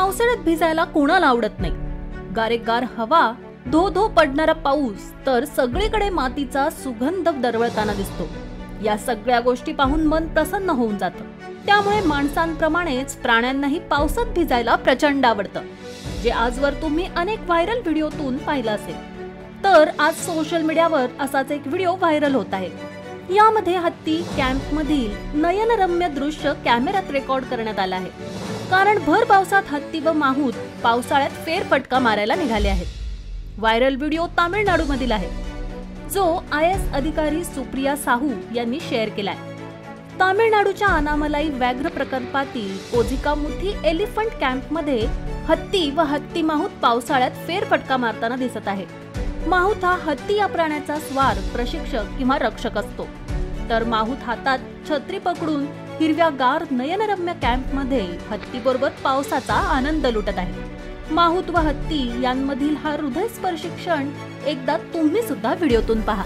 पावसाळ्यात भिजायला कोणाला आवडत नाही। गारेगार हवा, धो धो पडणारा पाऊस, तर सगळीकडे मातीचा सुगंध दरवळताना दिसतो। या सगळ्या गोष्टी पाहून मन प्रसन्न होऊन जातं। त्यामुळे माणसांप्रमाणेच प्राण्यांनाही पावसात भिजायला प्रचंड आवडतं, जे आजवर तुम्ही अनेक व्हायरल व्हिडिओतून पाहिलं असेल। तर आज सोशल मीडियावर असाच एक व्हिडिओ व्हायरल होत आहे। यामध्ये हत्ती कॅम्प मधील नयनरम्य दृश्य कॅमेऱ्यात रेकॉर्ड करण्यात आलं आहे, कारण भर पावसात हत्ती व माहूत पावसाळ्यात फेरफटका मारायला निघाले आहेत। व्हायरल व्हिडिओ तामिळनाडू मधील आहे, जो IAS अधिकारी सुप्रिया साहू यांनी शेअर केलाय। तामिळनाडूच्या अनामलाई व्याघ्र प्रकल्पातील कोझिकामुथी एलिफंट कॅम्प मध्ये हत्ती व हत्ती माहूत पावसाळ्यात फेरफटका मारताना दिसत आहे। माहूत हा हत्ती या प्राण्याचा स्वार, प्रशिक्षक किंवा रक्षक असतो, तर माहूत हातात छत्री पकडून हिरव्यागार नयनरम्य कॅम्प मध्ये हत्तीबरोबर पावसाचा आनंद लुटत आहे। माहूत व हत्ती यांमधील हा हृदयस्पर्शी क्षण एकदा तुम्ही सुद्धा व्हिडिओतून पहा।